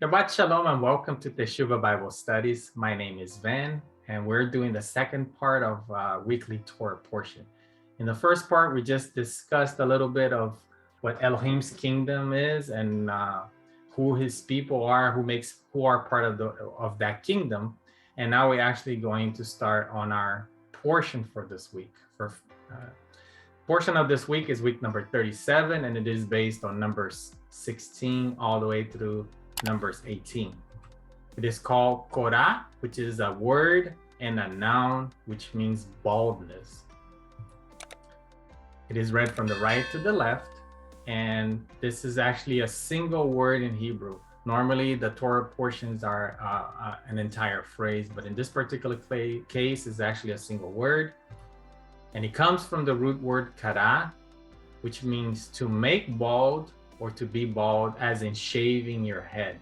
Shabbat Shalom and welcome to Teshuvah Bible Studies. My name is Van and we're doing the second part of weekly Torah portion. In the first part, we just discussed a little bit of what Elohim's kingdom is and who his people are, who are part of that kingdom. And now we're actually going to start on our portion for this week. Portion of this week is week number 37, and it is based on Numbers 16 all the way through Numbers 18. It is called Korah, which is a word and a noun, which means baldness. It is read from the right to the left, and this is actually a single word in Hebrew. Normally, the Torah portions are an entire phrase, but in this particular case, it's actually a single word. And it comes from the root word kara, which means to make bald or to be bald, as in shaving your head.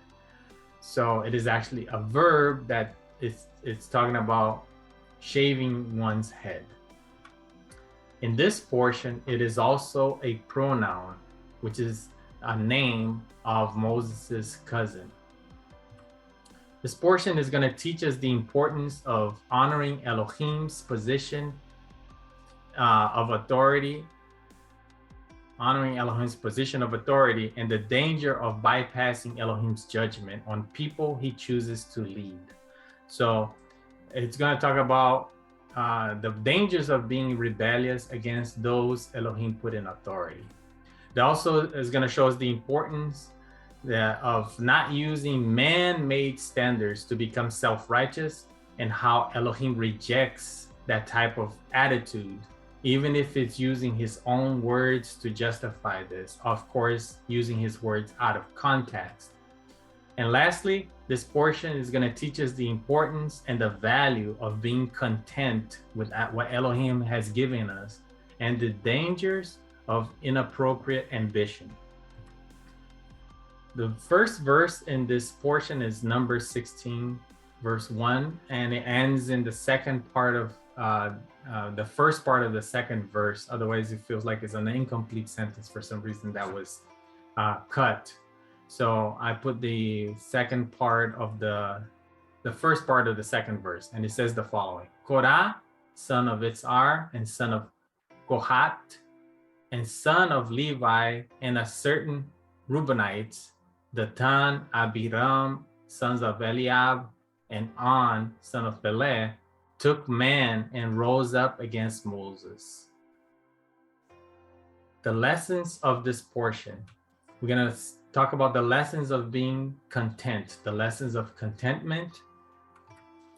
So it is actually a verb that it's talking about shaving one's head. In this portion, it is also a pronoun, which is a name of Moses' cousin. This portion is going to teach us the importance of honoring Elohim's position of authority, honoring Elohim's position of authority, and the danger of bypassing Elohim's judgment on people he chooses to lead. So it's going to talk about the dangers of being rebellious against those Elohim put in authority. It also is going to show us the importance of not using man-made standards to become self-righteous, and how Elohim rejects that type of attitude, even if it's using his own words to justify this, of course, using his words out of context. And lastly, this portion is going to teach us the importance and the value of being content with what Elohim has given us, and the dangers of inappropriate ambition. The first verse in this portion is Numbers 16, verse 1, and it ends in the second part of the first part of the second verse. Otherwise, it feels like it's an incomplete sentence for some reason that was cut. So I put the second part of the first part of the second verse, and it says the following: Korah, son of Itzar, and son of Kohat, and son of Levi, and a certain Reubenites, Datan, Abiram, sons of Eliab, and On, son of Peleh, took man and rose up against Moses. The lessons of this portion. We're going to talk about the lessons of being content, the lessons of contentment,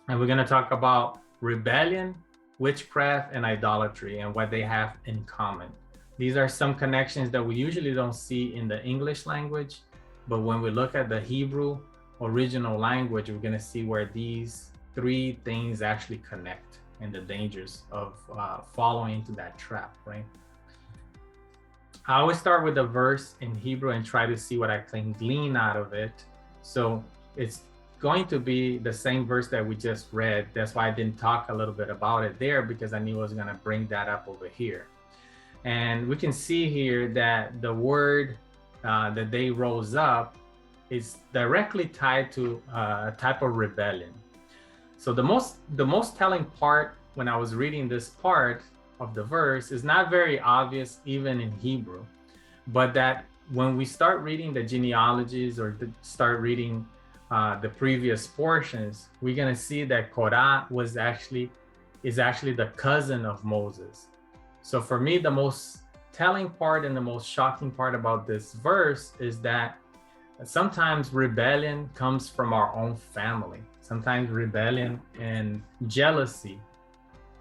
and we're going to talk about rebellion, witchcraft, and idolatry, and what they have in common. These are some connections that we usually don't see in the English language, but when we look at the Hebrew original language, we're going to see where these three things actually connect, and the dangers of following into that trap, right? I always start with a verse in Hebrew and try to see what I can glean out of it. So it's going to be the same verse that we just read. That's why I didn't talk a little bit about it there, because I knew I was going to bring that up over here. And we can see here that the word that they rose up is directly tied to a type of rebellion. So the most telling part when I was reading this part of the verse is not very obvious even in Hebrew, but that when we start reading the genealogies or start reading the previous portions, we're going to see that Korah is actually the cousin of Moses. So for me, the most telling part and the most shocking part about this verse is that sometimes rebellion comes from our own family. Sometimes rebellion and jealousy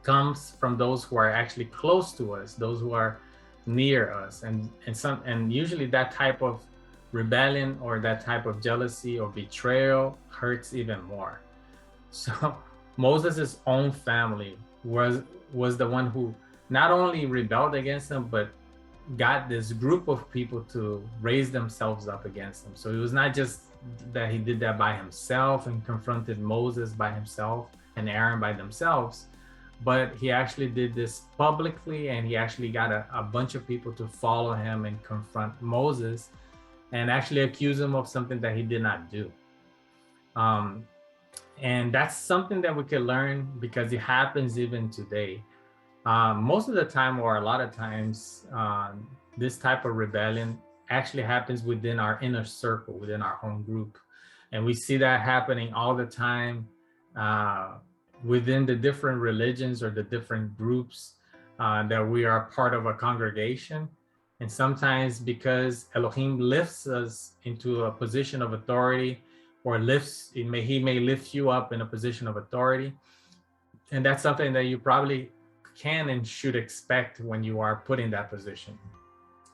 comes from those who are actually close to us, those who are near us, and usually that type of rebellion or that type of jealousy or betrayal hurts even more. So Moses' own family was the one who not only rebelled against him, but got this group of people to raise themselves up against him. So it was not just that he did that by himself and confronted Moses by himself and Aaron by themselves, but he actually did this publicly, and he actually got a bunch of people to follow him and confront Moses and actually accuse him of something that he did not do. And that's something that we can learn because it happens even today. Most of the time, or a lot of times, this type of rebellion actually happens within our inner circle, within our home group. And we see that happening all the time within the different religions or the different groups that we are part of a congregation. And sometimes because Elohim lifts us into a position of authority, or he may lift you up in a position of authority. And that's something that you probably can and should expect when you are put in that position.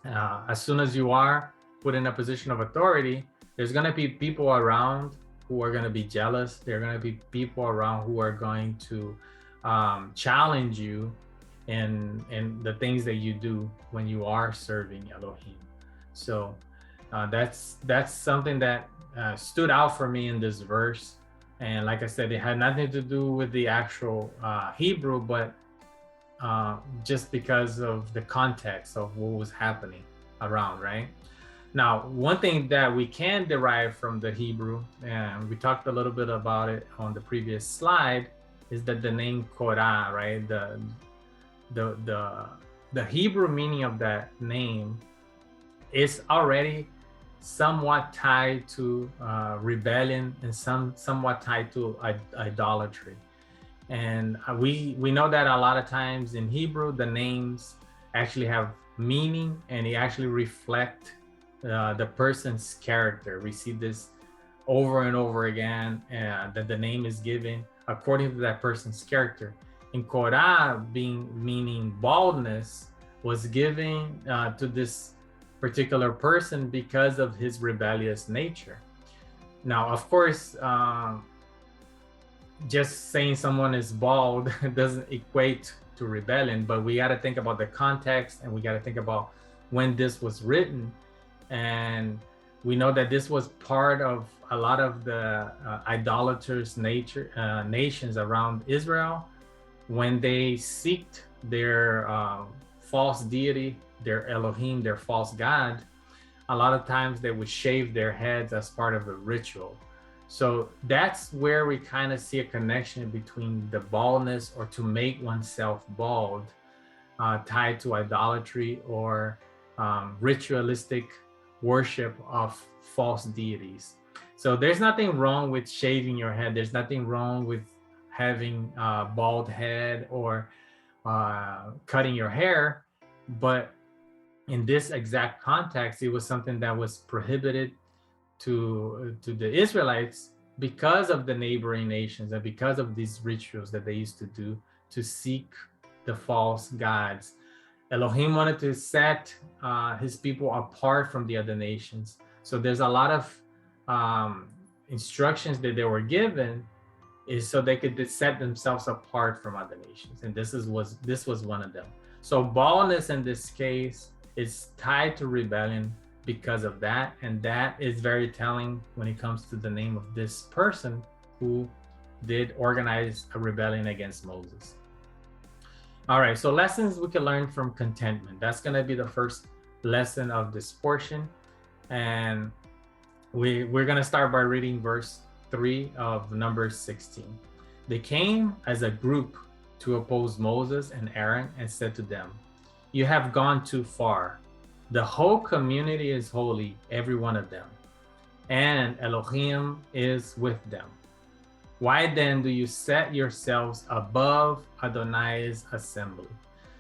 As soon as you are put in a position of authority, there's going to be people around who are going to be jealous. There are going to be people around who are going to challenge you in the things that you do when you are serving Elohim. So that's something that stood out for me in this verse. And like I said, it had nothing to do with the actual Hebrew, but just because of the context of what was happening around, right? Now, one thing that we can derive from the Hebrew, and we talked a little bit about it on the previous slide, is that the name Korah, right? The Hebrew meaning of that name is already somewhat tied to rebellion and somewhat tied to idolatry. And we know that a lot of times in Hebrew, the names actually have meaning and they actually reflect the person's character. We see this over and over again, that the name is given according to that person's character. And Korah, meaning baldness, was given to this particular person because of his rebellious nature. Now, of course, just saying someone is bald doesn't equate to rebellion, but we got to think about the context and we got to think about when this was written. And we know that this was part of a lot of the idolaters' nations around Israel when they seeked their false deity, their Elohim, their false god. A lot of times they would shave their heads as part of a ritual. So that's where we kind of see a connection between the baldness, or to make oneself bald, tied to idolatry or ritualistic worship of false deities. So there's nothing wrong with shaving your head. There's nothing wrong with having a bald head or cutting your hair. But in this exact context, it was something that was prohibited to the Israelites because of the neighboring nations and because of these rituals that they used to do to seek the false gods. Elohim wanted to set his people apart from the other nations. So there's a lot of instructions that they were given is so they could set themselves apart from other nations. And this was one of them. So baldness in this case is tied to rebellion because of that. And that is very telling when it comes to the name of this person who did organize a rebellion against Moses. All right, so lessons we can learn from contentment. That's going to be the first lesson of this portion. And we're going to start by reading verse 3 of Numbers 16. They came as a group to oppose Moses and Aaron and said to them, "You have gone too far. The whole community is holy, every one of them, and Elohim is with them. Why then do you set yourselves above Adonai's assembly?"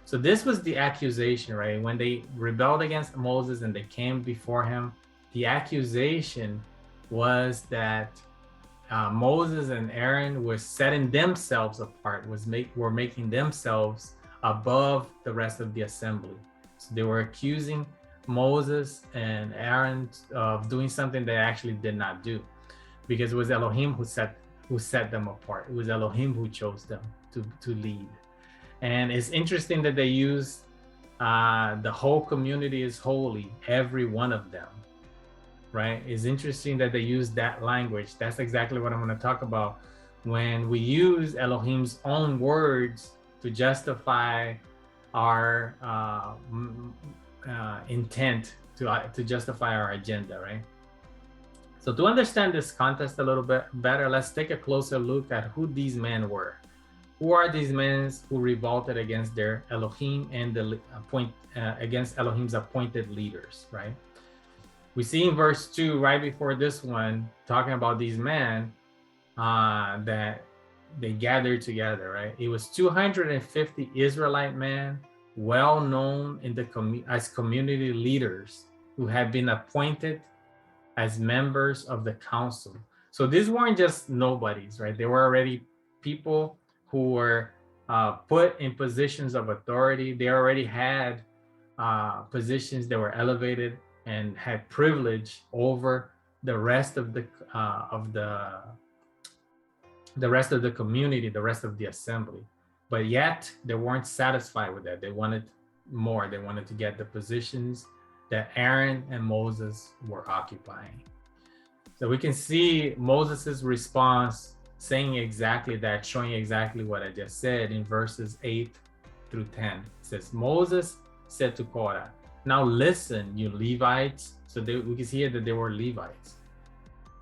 So this was the accusation, right? When they rebelled against Moses and they came before him, the accusation was that Moses and Aaron were setting themselves apart, were making themselves above the rest of the assembly. So they were accusing Moses and Aaron of doing something they actually did not do, because it was Elohim who set them apart. It was Elohim who chose them to lead. And it's interesting that they use the whole community is holy, every one of them, right? It's interesting that they use that language. That's exactly what I'm going to talk about when we use Elohim's own words to justify our intent, to justify our agenda, right? So to understand this context a little bit better, let's take a closer look at who these men were. Who are these men who revolted against their Elohim and against Elohim's appointed leaders, right? We see in verse 2, right before this one, talking about these men that they gathered together, right? It was 250 Israelite men, well known in the as community leaders who had been appointed as members of the council. So these weren't just nobodies, right? They were already people who were put in positions of authority. They already had positions that were elevated and had privilege over the rest of the rest of the community, the rest of the assembly. But yet they weren't satisfied with that. They wanted more. They wanted to get the positions that Aaron and Moses were occupying. So we can see Moses's response saying exactly that, showing exactly what I just said in verses 8 through 10. It says, Moses said to Korah, now listen, you Levites. So we can see here that they were Levites.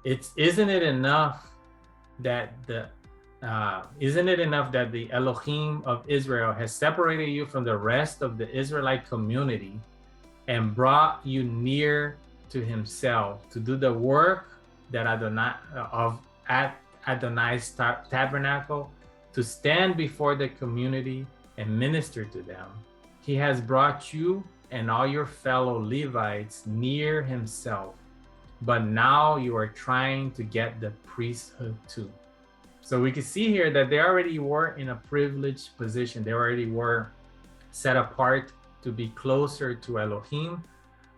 Isn't it enough that the Elohim of Israel has separated you from the rest of the Israelite community and brought you near to himself to do the work that at Adonai's tabernacle, to stand before the community and minister to them? He has brought you and all your fellow Levites near himself, but now you are trying to get the priesthood too. So we can see here that they already were in a privileged position. They already were set apart to be closer to Elohim,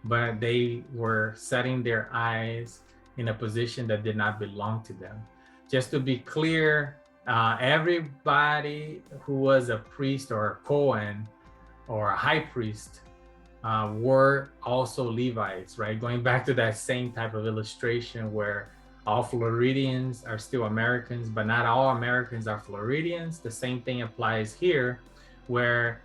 but they were setting their eyes in a position that did not belong to them. Just to be clear, everybody who was a priest or a Kohen or a high priest were also Levites, right? Going back to that same type of illustration where all Floridians are still Americans, but not all Americans are Floridians. The same thing applies here, where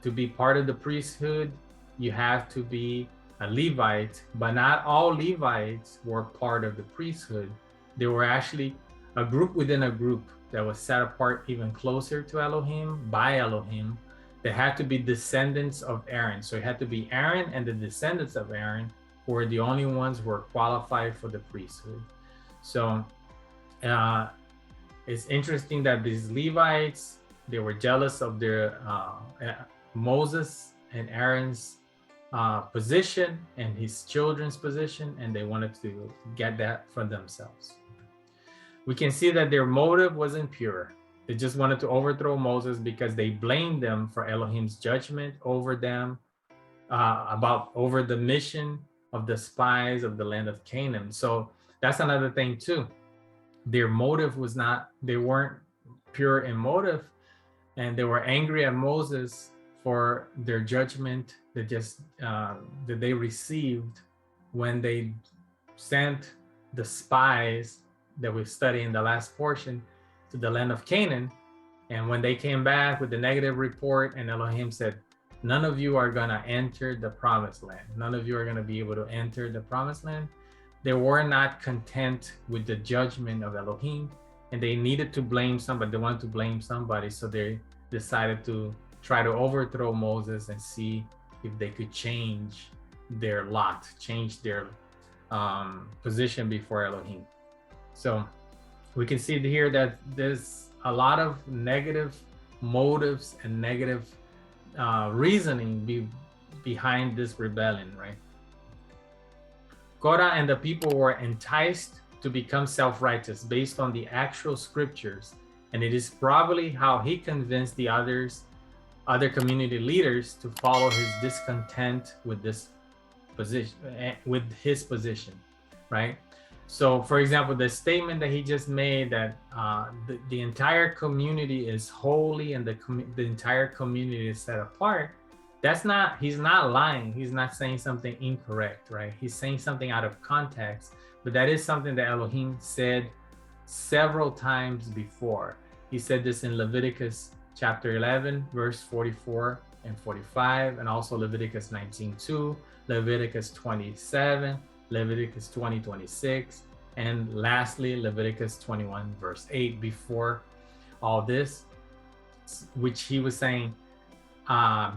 to be part of the priesthood, you have to be a Levite, but not all Levites were part of the priesthood. They were actually a group within a group that was set apart even closer to Elohim by Elohim. They had to be descendants of Aaron. So it had to be Aaron and the descendants of Aaron who were the only ones who were qualified for the priesthood. So it's interesting that these Levites, they were jealous of their Moses and Aaron's position and his children's position, and they wanted to get that for themselves. We can see that their motive wasn't pure. They just wanted to overthrow Moses because they blamed them for Elohim's judgment over them, over the mission of the spies of the land of Canaan. So that's another thing too. Their motive was not, they weren't pure in motive, and they were angry at Moses for their judgment that they received when they sent the spies that we studied in the last portion to the land of Canaan. And when they came back with the negative report, and Elohim said, none of you are gonna enter the promised land. None of you are gonna be able to enter the promised land. They were not content with the judgment of Elohim, and they needed to blame somebody. They wanted to blame somebody, so they decided to try to overthrow Moses and see if they could change their lot, change their position before Elohim. So we can see here that there's a lot of negative motives and negative reasoning behind this rebellion, right? Korah and the people were enticed to become self-righteous based on the actual scriptures, and it is probably how he convinced the other community leaders to follow his discontent with this position, with his position, right? So, for example, the statement that he just made that the entire community is holy and the entire community is set apart, he's not lying. He's not saying something incorrect, right? He's saying something out of context, but that is something that Elohim said several times before. He said this in Leviticus chapter 11, verse 44 and 45, and also Leviticus 19:2, Leviticus 27, Leviticus 20:26, And lastly, Leviticus 21 verse 8, before all this, which he was saying,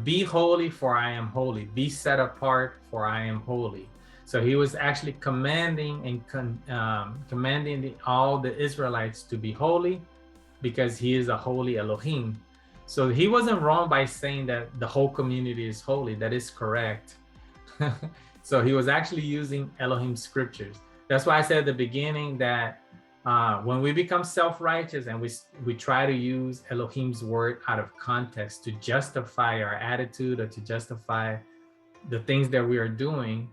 be holy for I am holy, be set apart for I am holy. So he was actually commanding and commanding all the Israelites to be holy, because he is a holy Elohim. So he wasn't wrong by saying that the whole community is holy. That is correct. So he was actually using Elohim scriptures. That's why I said at the beginning that when we become self-righteous and we try to use Elohim's word out of context to justify our attitude or to justify the things that we are doing,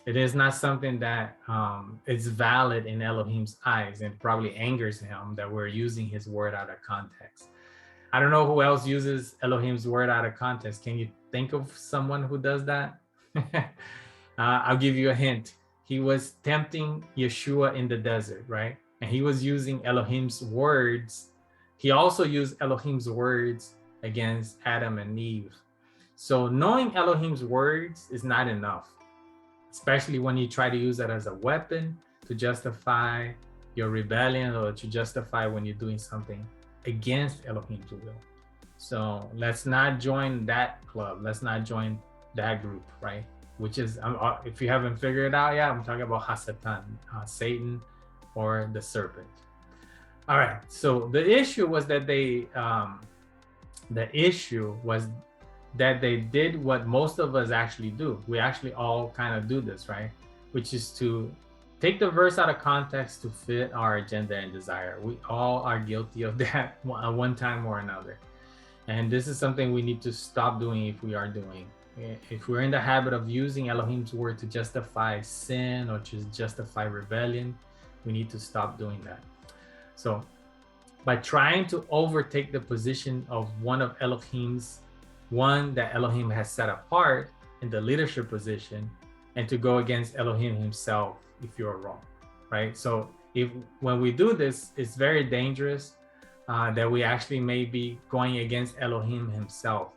it is not something that is valid in Elohim's eyes, and probably angers him that we're using his word out of context. I don't know who else uses Elohim's word out of context. Can you think of someone who does that? I'll give you a hint. He was tempting Yeshua in the desert, right? And he was using Elohim's words. He also used Elohim's words against Adam and Eve. So knowing Elohim's words is not enough, especially when you try to use it as a weapon to justify your rebellion or to justify when you're doing something against Elohim's will. So let's not join that club. Let's not join that group, right? Which is, if you haven't figured it out yet, I'm talking about Hasatan, Satan, or the serpent. All right. So the issue was that they did what most of us actually do. We actually all kind of do this, right? Which is to take the verse out of context to fit our agenda and desire. We all are guilty of that at one time or another. And this is something we need to stop doing if we are doing. If we're in the habit of using Elohim's word to justify sin or to justify rebellion, we need to stop doing that. So by trying to overtake the position of one that Elohim has set apart in the leadership position, and to go against Elohim himself if you're wrong, right? So when we do this, it's very dangerous that we actually may be going against Elohim himself.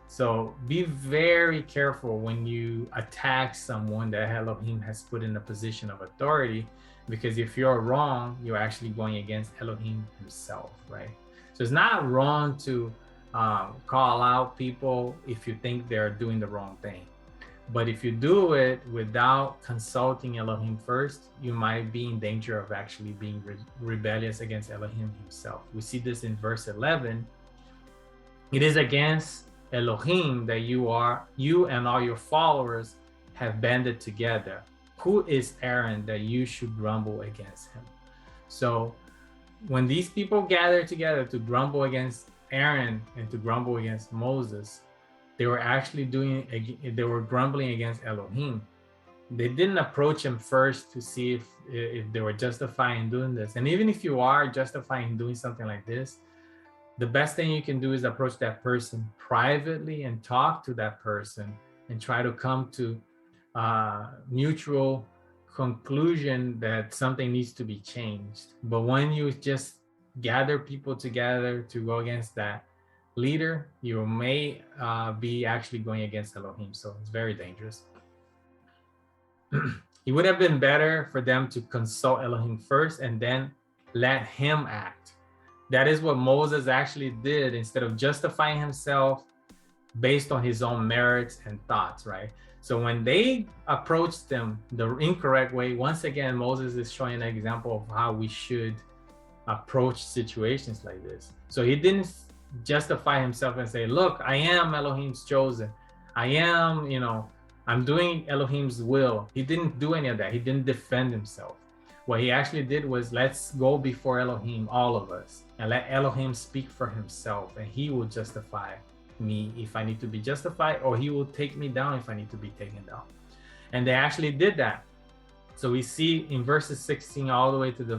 So be very careful when you attack someone that Elohim has put in a position of authority, because if you're wrong, you're actually going against Elohim himself, right? So it's not wrong to call out people if you think they're doing the wrong thing. But if you do it without consulting Elohim first, you might be in danger of actually being rebellious against Elohim himself. We see this in verse 11. It is against Elohim that you and all your followers have banded together. Who is Aaron that you should grumble against him? So when these people gathered together to grumble against Aaron and to grumble against Moses, they were actually grumbling against Elohim. They didn't approach him first to see if they were justifying doing this. And even if you are justifying doing something like this, the best thing you can do is approach that person privately and talk to that person and try to come to mutual conclusion that something needs to be changed. But when you just gather people together to go against that leader, you may be actually going against Elohim. So it's very dangerous. It would have been better for them to consult Elohim first and then let him act. That is what Moses actually did, instead of justifying himself based on his own merits and thoughts, right? So when they approached them the incorrect way, once again, Moses is showing an example of how we should approach situations like this. So he didn't justify himself and say, look, I am Elohim's chosen. I am, I'm doing Elohim's will. He didn't do any of that. He didn't defend himself. What he actually did was, let's go before Elohim, all of us, and let Elohim speak for himself, and he will justify me if I need to be justified, or he will take me down if I need to be taken down. And they actually did that. So we see in verses 16 all the way to the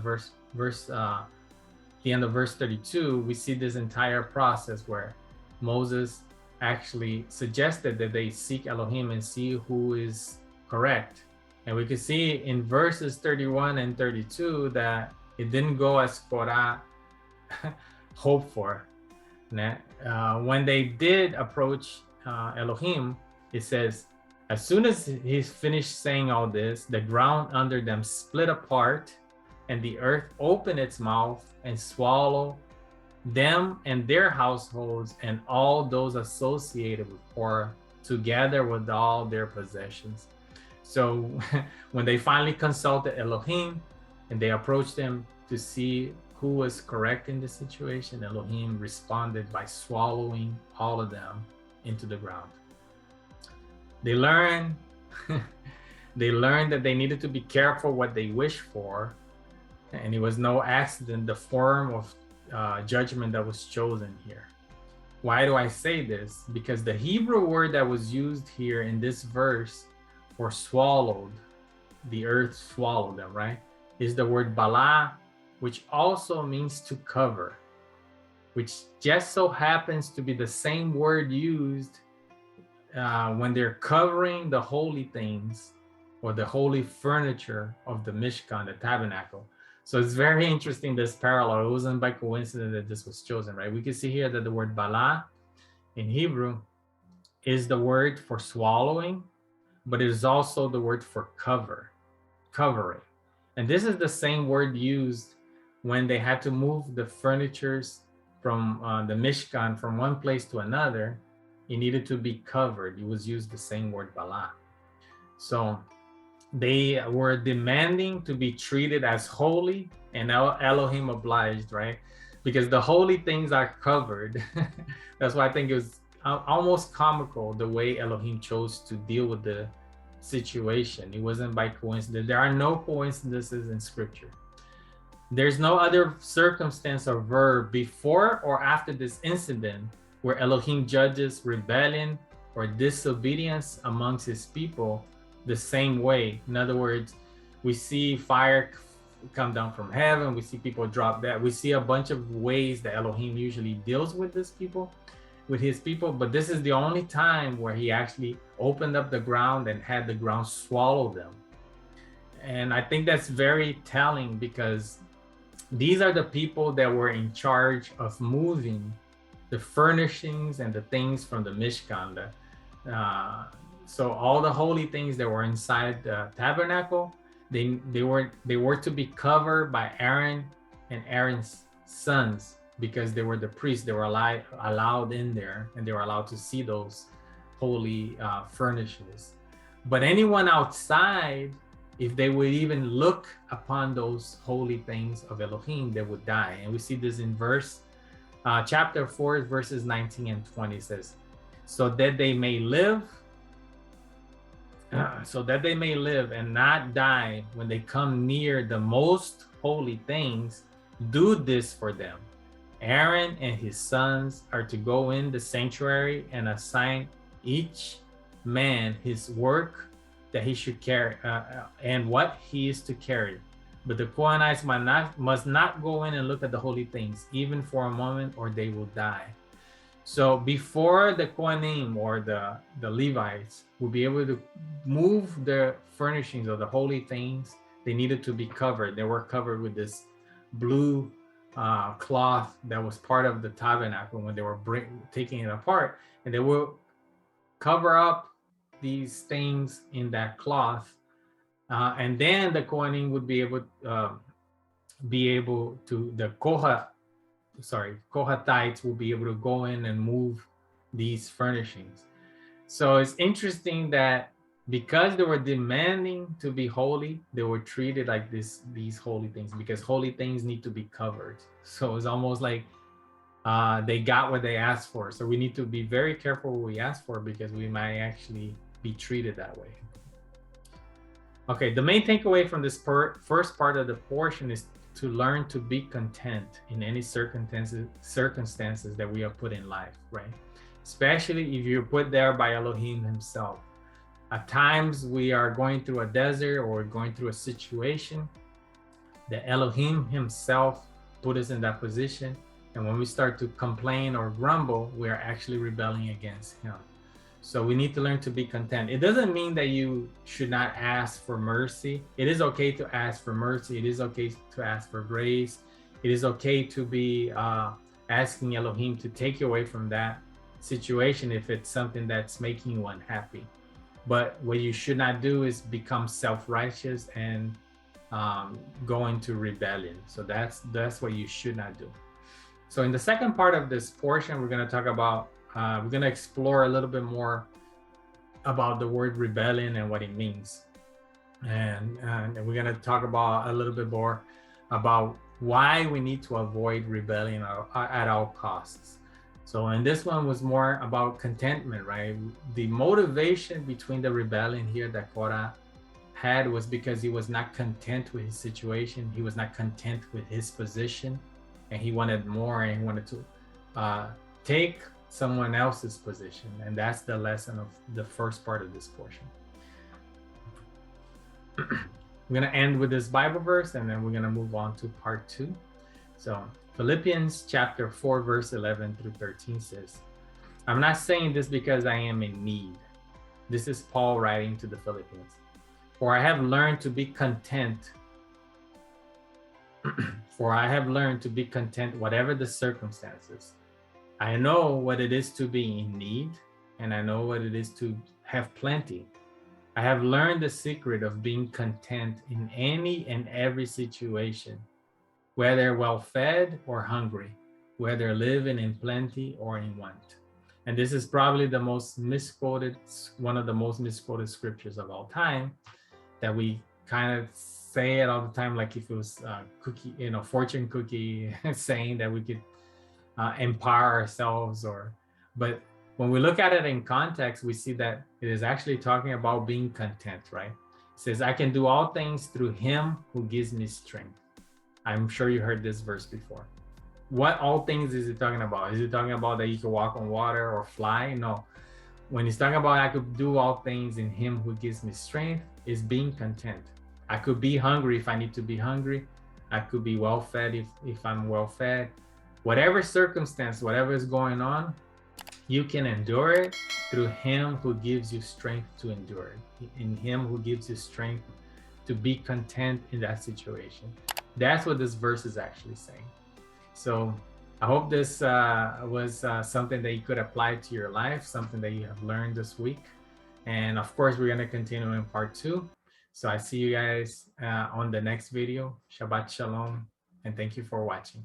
the end of verse 32, we see this entire process where Moses actually suggested that they seek Elohim and see who is correct. And we can see in verses 31 and 32 that it didn't go as Korah hoped for. When they did approach Elohim, it says, As soon as he finished saying all this, the ground under them split apart, and the earth opened its mouth and swallowed them and their households and all those associated with Korah, together with all their possessions. So when they finally consulted Elohim and they approached him to see who was correct in the situation, Elohim responded by swallowing all of them into the ground. They learned that they needed to be careful what they wish for, and it was no accident the form of judgment that was chosen here. Why do I say this? Because the Hebrew word that was used here in this verse for swallowed, the earth swallowed them, right, is the word bala, which also means to cover, which just so happens to be the same word used when they're covering the holy things or the holy furniture of the Mishkan, the tabernacle. So it's very interesting, this parallel. It wasn't by coincidence that this was chosen, right? We can see here that the word bala in Hebrew is the word for swallowing, but it is also the word for covering. And this is the same word used when they had to move the furnitures from the Mishkan from one place to another. It needed to be covered. It was used the same word bala. So they were demanding to be treated as holy, and Elohim obliged, right? Because the holy things are covered. That's why I think it was almost comical the way Elohim chose to deal with the situation. It wasn't by coincidence. There are no coincidences in scripture. There's no other circumstance or verb before or after this incident where Elohim judges rebellion or disobedience amongst his people the same way. In other words, we see fire come down from heaven, we see people drop that, we see a bunch of ways that Elohim usually deals with his people, but this is the only time where he actually opened up the ground and had the ground swallow them. And I think that's very telling, because these are the people that were in charge of moving the furnishings and the things from the Mishkan. So all the holy things that were inside the tabernacle, they were to be covered by Aaron and Aaron's sons, because they were the priests. They were allowed in there, and they were allowed to see those holy furnishings. But anyone outside, if they would even look upon those holy things of Elohim, they would die. And we see this in chapter 4, verses 19 and 20 says, so that they may live and not die when they come near the most holy things, do this for them. Aaron and his sons are to go in the sanctuary and assign each man his work that he should carry and what he is to carry. But the Kohanites must not go in and look at the holy things, even for a moment, or they will die. So before the Kohanim or the Levites would be able to move the furnishings of the holy things, they needed to be covered. They were covered with this blue cloth that was part of the tabernacle when they were taking it apart, and they will cover up these things in that cloth, and then the Kohanim would be able to the Kohathites will be able to go in and move these furnishings. So it's interesting that because they were demanding to be holy, they were treated like these holy things, because holy things need to be covered. So it's almost like they got what they asked for. So we need to be very careful what we ask for, because we might actually be treated that way. Okay, the main takeaway from this first part of the portion is to learn to be content in any circumstances that we are put in life, right? Especially if you're put there by Elohim himself. At times we are going through a desert or going through a situation that Elohim himself put us in that position. And when we start to complain or grumble, we are actually rebelling against him. So we need to learn to be content. It doesn't mean that you should not ask for mercy. It is okay to ask for mercy. It is okay to ask for grace. It is okay to be asking Elohim to take you away from that situation if it's something that's making you unhappy. But what you should not do is become self-righteous and go into rebellion. So that's what you should not do. So in the second part of this portion, we're going to talk about, we're going to explore a little bit more about the word rebellion and what it means. And we're going to talk about a little bit more about why we need to avoid rebellion at all costs. So, and this one was more about contentment, right? The motivation between the rebellion here that Korah had was because he was not content with his situation. He was not content with his position, and he wanted more, and he wanted to take someone else's position. And that's the lesson of the first part of this portion. We're going to end with this Bible verse, and then we're going to move on to part 2. So Philippians chapter 4, verse 11 through 13 says, I'm not saying this because I am in need. This is Paul writing to the Philippians. For I have learned to be content. For I have learned to be content whatever the circumstances. I know what it is to be in need, and I know what it is to have plenty. I have learned the secret of being content in any and every situation, whether well-fed or hungry, whether living in plenty or in want. And this is probably the most misquoted, one of the most misquoted scriptures of all time, that we kind of say it all the time, like if it was a cookie, fortune cookie saying that we could empower ourselves, but when we look at it in context, we see that it is actually talking about being content, right? It says, I can do all things through him who gives me strength. I'm sure you heard this verse before. What all things is it talking about? Is it talking about that you can walk on water or fly? No. When he's talking about I could do all things in him who gives me strength, is being content. I could be hungry if I need to be hungry. I could be well-fed if I'm well-fed. Whatever circumstance, whatever is going on, you can endure it through him who gives you strength to endure it. In him who gives you strength to be content in that situation. That's what this verse is actually saying. So I hope this was something that you could apply to your life, something that you have learned this week. And of course, we're going to continue in part 2. So I see you guys on the next video. Shabbat Shalom, and thank you for watching.